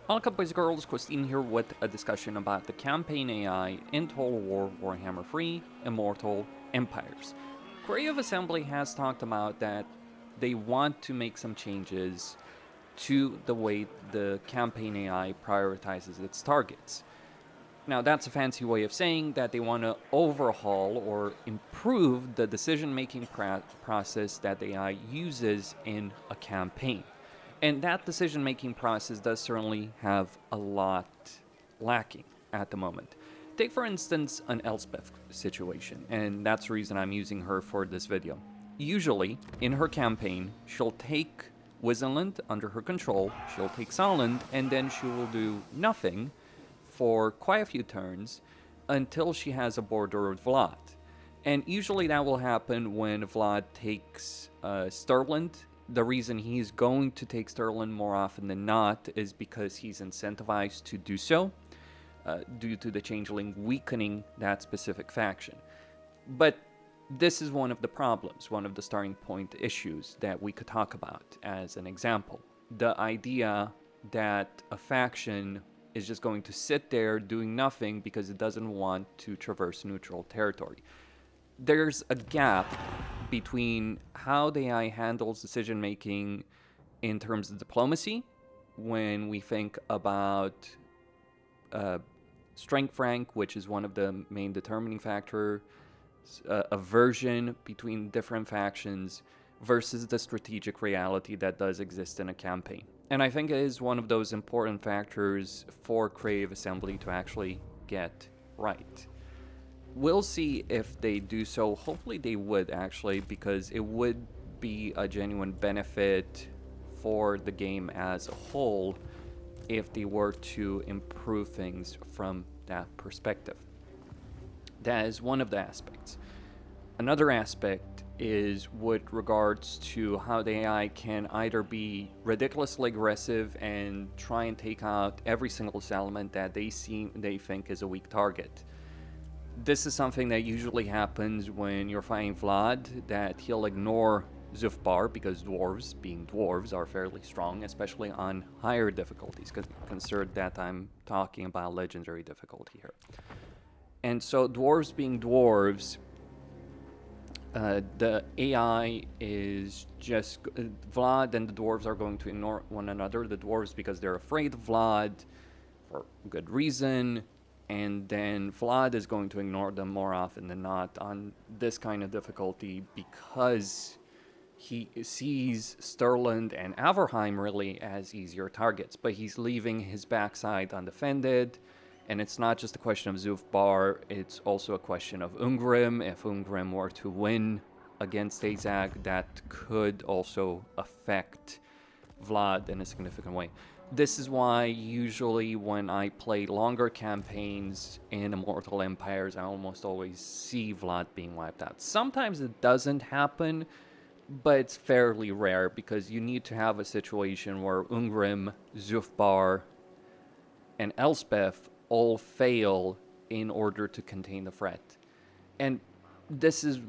Welcome boys and girls, Costin here with a discussion about the campaign AI in Total War Warhammer 3 Immortal Empires. Creative Assembly has talked about that they want to make some changes to the way the campaign AI prioritizes its targets. Now that's a fancy way of saying that they want to overhaul or improve the decision-making process that the AI uses in a campaign. And that decision making process does certainly have a lot lacking at the moment. Take, for instance, an Elspeth situation, and that's the reason I'm using her for this video. Usually, in her campaign, she'll take Wizenland under her control, she'll take Solland, and then she will do nothing for quite a few turns until she has a border with Vlad. And usually that will happen when Vlad takes Stirland. The reason he's going to take Stirland more often than not is because he's incentivized to do so, due to the Changeling weakening that specific faction. But this is one of the problems, one of the starting point issues that we could talk about as an example. The idea that a faction is just going to sit there doing nothing because it doesn't want to traverse neutral territory. There's a gap between how the AI handles decision making in terms of diplomacy when we think about strength rank, which is one of the main determining factors, aversion between different factions versus the strategic reality that does exist in a campaign. And I think it is one of those important factors for Creative Assembly to actually get right. We'll see if they do so. Hopefully they would, actually, because it would be a genuine benefit for the game as a whole if they were to improve things from that perspective. That is one of the aspects. Another aspect is with regards to how the AI can either be ridiculously aggressive and try and take out every single settlement that they think is a weak target. This is something that usually happens when you're fighting Vlad, that he'll ignore Zufbar because dwarves, being dwarves, are fairly strong, especially on higher difficulties, consider that I'm talking about legendary difficulty here. And so dwarves being dwarves, the AI is just... Vlad and the dwarves are going to ignore one another. The dwarves because they're afraid of Vlad for good reason, and then Vlad is going to ignore them more often than not on this kind of difficulty because he sees Stirland and Averheim really as easier targets, but he's leaving his backside undefended. And it's not just a question of Zufbar, it's also a question of Ungrim. If Ungrim were to win against Azag, that could also affect Vlad in a significant way. This is why usually when I play longer campaigns in Immortal Empires, I almost always see Vlad being wiped out. Sometimes it doesn't happen, but it's fairly rare because you need to have a situation where Ungrim, Zufbar, and Elspeth all fail in order to contain the threat. And this is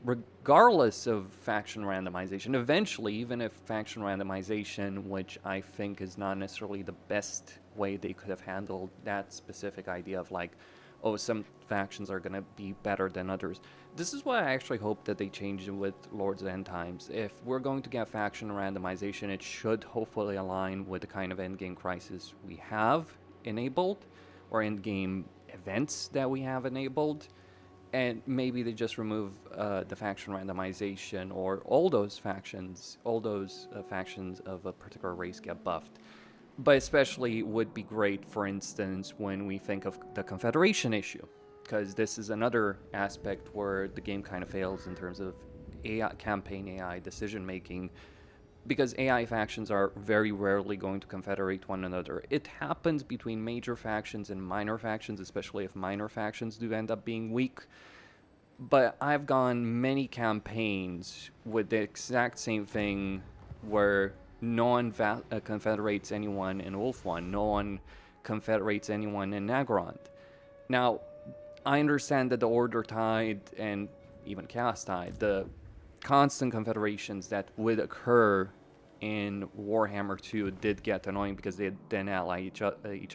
regardless of faction randomization. Eventually, even if faction randomization, which I think is not necessarily the best way they could have handled that specific idea of like, oh, some factions are going to be better than others. This is why I actually hope that they change it with Lords of End Times. If we're going to get faction randomization, it should hopefully align with the kind of endgame crisis we have enabled, or endgame events that we have enabled, and maybe they just remove the faction randomization, or all those factions of a particular race get buffed. But especially would be great, for instance, when we think of the Confederation issue, because this is another aspect where the game kind of fails in terms of AI, campaign AI decision making, because AI factions are very rarely going to confederate one another. It happens between major factions and minor factions, especially if minor factions do end up being weak. But I've gone many campaigns with the exact same thing where no one confederates anyone in Wolf One, no one confederates anyone in Nagrand. Now, I understand that the Order Tide and even Chaos Tide, the constant confederations that would occur in Warhammer 2 did get annoying because they then ally each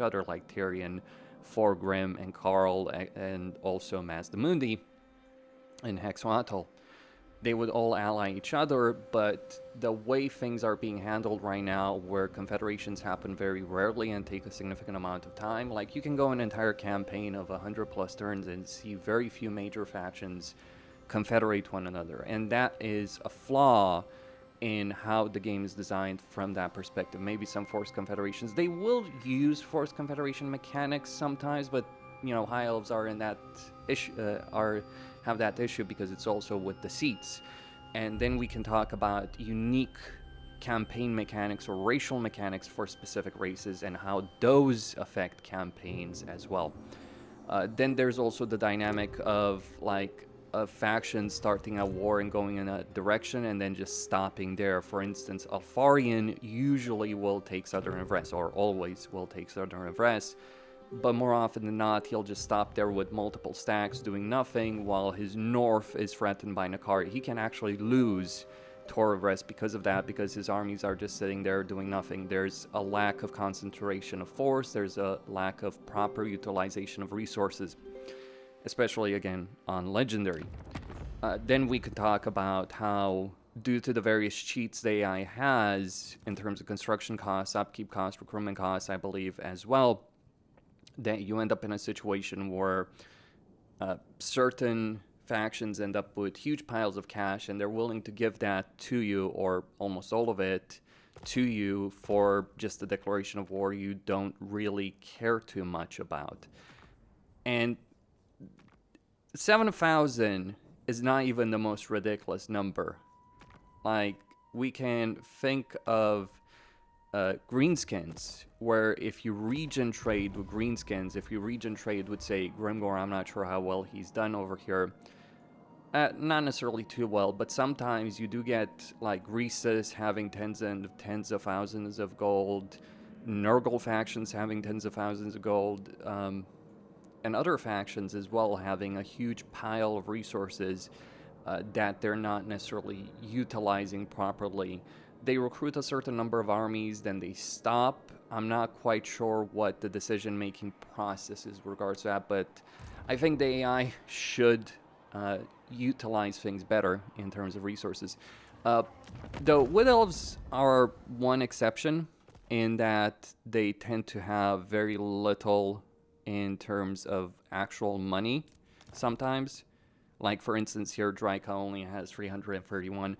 other, like Tyrion, Forgrim, and Carl, and also Mazdamundi and Hexoatl. They would all ally each other, but the way things are being handled right now, where confederations happen very rarely and take a significant amount of time, like you can go an entire campaign of 100 plus turns and see very few major factions confederate one another, and that is a flaw in how the game is designed from that perspective. Maybe some forced confederations, they will use forced confederation mechanics sometimes, but you know, high elves are in that issue, have that issue because it's also with the seats. And then we can talk about unique campaign mechanics or racial mechanics for specific races and how those affect campaigns as well. Then there's also the dynamic of like a faction starting a war and going in a direction and then just stopping there. For instance, Alfarian usually will take Southern Evres, or always will take Southern Evres, but more often than not, he'll just stop there with multiple stacks doing nothing while his north is threatened by Nakari. He can actually lose Tor of Rest because of that, because his armies are just sitting there doing nothing. There's a lack of concentration of force, there's a lack of proper utilization of resources, especially again on Legendary. Then we could talk about how, due to the various cheats the AI has in terms of construction costs, upkeep costs, recruitment costs, I believe as well, that you end up in a situation where certain factions end up with huge piles of cash and they're willing to give that to you, or almost all of it to you, for just a declaration of war you don't really care too much about. And 7,000 is not even the most ridiculous number. Like, we can think of greenskins, where if you region trade with greenskins, if you region trade with, say, Grimgor, I'm not sure how well he's done over here, not necessarily too well, but sometimes you do get like Rhesus having tens of thousands of gold, Nurgle factions having tens of thousands of gold, and other factions as well having a huge pile of resources that they're not necessarily utilizing properly. They recruit a certain number of armies, then they stop. I'm not quite sure what the decision-making process is with regards to that, but I think the AI should utilize things better in terms of resources. The Wood Elves are one exception in that they tend to have very little in terms of actual money sometimes. Like, for instance, here Draika only has 331.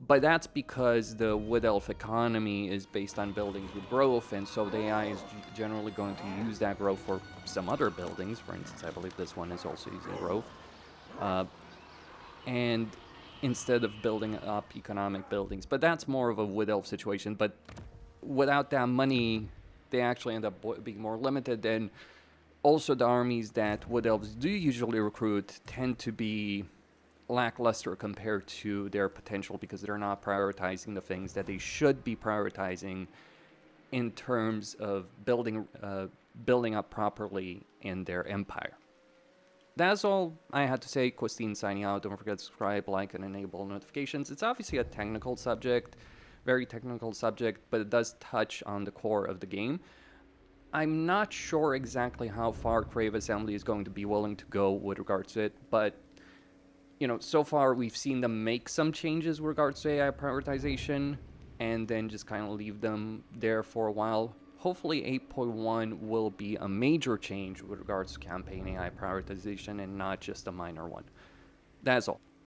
But that's because the Wood Elf economy is based on buildings with growth, and so the AI is generally going to use that growth for some other buildings. For instance, I believe this one is also using growth. And instead of building up economic buildings. But that's more of a Wood Elf situation. But without that money, they actually end up being more limited. And also the armies that Wood Elves do usually recruit tend to be lackluster compared to their potential, because they're not prioritizing the things that they should be prioritizing in terms of building up properly in their empire. That's all I had to say. Costin signing out. Don't forget to subscribe, like, and enable notifications. It's obviously a technical subject, very technical subject, but it does touch on the core of the game. I'm not sure exactly how far Crave Assembly is going to be willing to go with regards to it, but you know, so far we've seen them make some changes with regards to AI prioritization and then just kind of leave them there for a while. Hopefully 8.1 will be a major change with regards to campaign AI prioritization and not just a minor one. That's all.